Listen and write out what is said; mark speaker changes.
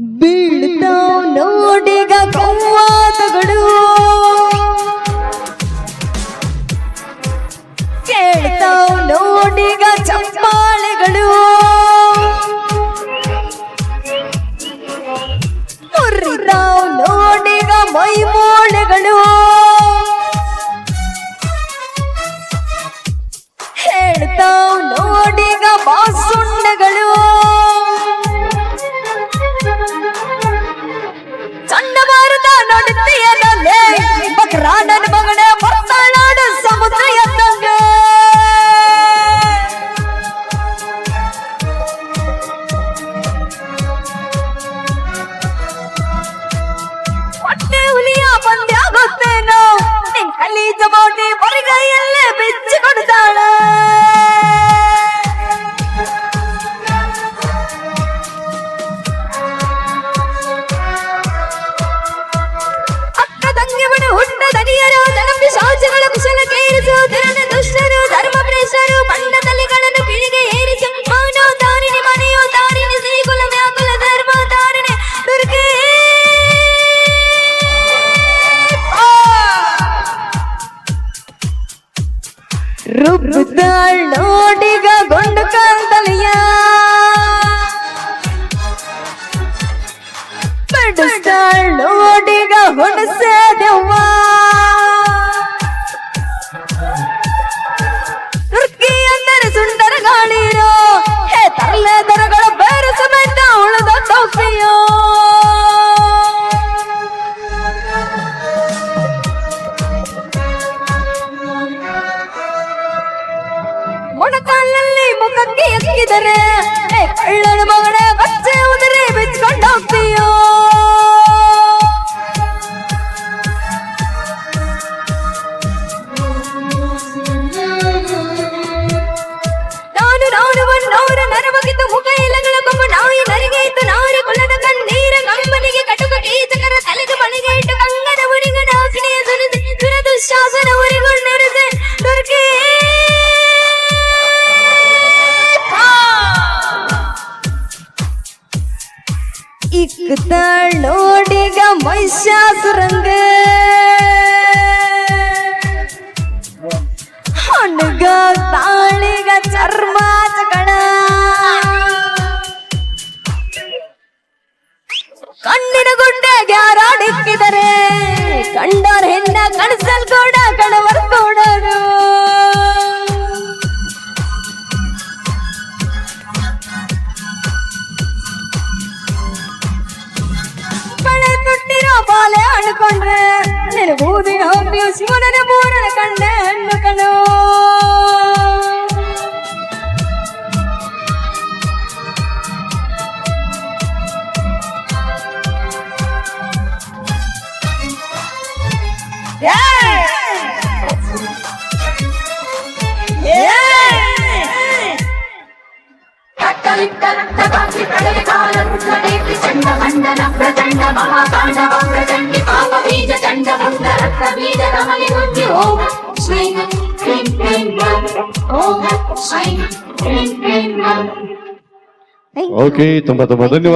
Speaker 1: ಬೀಳ್ತಾವ್ ನೋಡಿಗ ಕವ್ವಾತಗಳು, ಕೇಳ್ತಾವ್ ನೋಡಿಗ ಚಪ್ಪಾಳೆಗಳು, ಮುರಿತಾವ್ ನೋಡಿಗ ಮೈಮೋಳೆಗಳು, ಹೇಳ್ತಾವ್ ನೋಡಿಗ ಬಾಸುಣ್ಣಗಳು. ಚಂಡಮಾರುತ ನೋಡುತ್ತೀಯನಲ್ಲೇ ಬಕ್ರ ನನ್ನ ಮಗನೇ ಬರ್ತಾಳಾಡು ಸಮುದ್ರ ಎದ್ದಂಗೆ. ಹೊಟ್ಟೆ ಹುಲಿಯ ಪಂದ್ಯ ಗೊತ್ತೇನೋ, ನಿನ್ ಕಲೀಜ ಬೋಟಿ ಬರಿಗೈಯಲ್ಲೇ ಬಿಚ್ಚಿ ಕೊಡ್ತಾಳ. ಅಕ್ಕ ತಂಗಿಗಳು ಹುಟ್ಟ ದಡಿಯರು ಧನಂಬಿ ಶಾಚಗಳ ಕುಶಲ ಕೇರಿಸು ಧರಣ ದುಷ್ಟರು ಧರ್ಮ ಪ್ರೇಷರು ಬಣ್ಣ ತಲೆಗಳನ್ನು ಕಿಳಿಗೆ ಏರಿಸು ಮಾನೋ ತಾರಿಣಿ ಮನೆಯೋ ತಾರಿಣಿ ಶ್ರೀಕುಲ ವ್ಯಾಕುಲ ಧರ್ಮ ತಾರಿಣಿ ದುರ್ಗೆ. ರುಬ್ಬುತ್ತಾಳ್ ನೋಡಿಗ ಗೊಂಡು ಕಾಲ್ತಲೆಯ, ಬಡಿಸ್ತಾಳ್ ನೋಡಿಗ ಹೊಣಸೆ ದೆವ್ವ. ತುರ್ಕಿ ಅಂದರೆ ಸುಂದರ ಗಾಳಿರೋ, ಹೇ ತರಲೆ ದರಗಳ ಬೇರೆ ಸಮೇತ ಉಳಿದ ತೌಫಿಯೋ. ಮೊಣಕಾಲಲ್ಲಿ ಮುಖಕ್ಕೆ ಎಕ್ಕಿದರೆ ಕಳ್ಳನ ಮಗನೇ ಬಚ್ಚೆ ಉದರೆ ಬಿಚ್ಕೊಂಡು ಹೋಗ್ತೀಯೋ. ನಾನು ನನ್ನವರ ನರವಗಿದ್ದು ಮುಖ ಇಲಗಳ ಕೊಂಬ ನಾಯಿ ನರಿಗೆ ಇತ್ತು ನಾರಿ ಕುಲದ ಕಣ್ಣೀರ ಕಂಬನಿಗೆ ಕಟುಕ ಕೀಚಕರ ತಲೆಗೆ ಮನೆಗೆ ಇಟ್ಟು ಕಂಗನ ಉರಿಗನ ಅಗ್ನಿಯ ಸುರಿಸಿ ಸುರದು ಶಾಸನ ಉರಿಗೊಂಡಿರಿದೆ ದುರ್ಗೆ. ಇಕ್ಕತಾಳ್ ನೋಡಿಗ ಮಹಿಷಾಸುರಂಗ, ಹಣ್ಣಗ ತಾಳಿಗ ಚರ್ಮಾಚಕಣ, ಕಣ್ಣಿನ ಗುಂಡೆಗೆ ಯಾರಾಡಿಕ್ಕಿದರೆ ಕಂಡೋರ್ ಹೆಣ್ಣ ಕಣಸಲ್ ಕೂಡ ಕಣವರ್ ಕೊಡೋರು. ಬಳೆ ತುಟ್ಟಿರೋ ಬಾಲೆ ಅಣ್ಕೊಂಡ್ರೆ ನಿನ್ನ ಬೂದಿನ ಹೋಗಿ ಶಿವನ ಮೂರನ ಕಂಡೆ ಹಣ್ಣು ಕಣೋ.
Speaker 2: ಚಂಡಮಂಡನ ಪ್ರಚಂಡ ಮಹಾತಾಂಡವ ಪ್ರಚಂಡಿ ಪಾಪ ಬೀಜ ಚಂಡಮುಂಡ ರಕ್ತ ಬೀಜ ಕಮಲಿ ಬುದ್ಧಿ ಓಂ ಶ್ರೀಂ ಕ್ಲೀಂ ಕ್ಲೀಂ ನಂ ಓಂ ಶ್ರೀಂ ಕ್ಲೀಂ ಕ್ಲೀಂ ನಂ.
Speaker 3: ಓಕೆ, ತುಂಬಾ ಧನ್ಯವಾದ.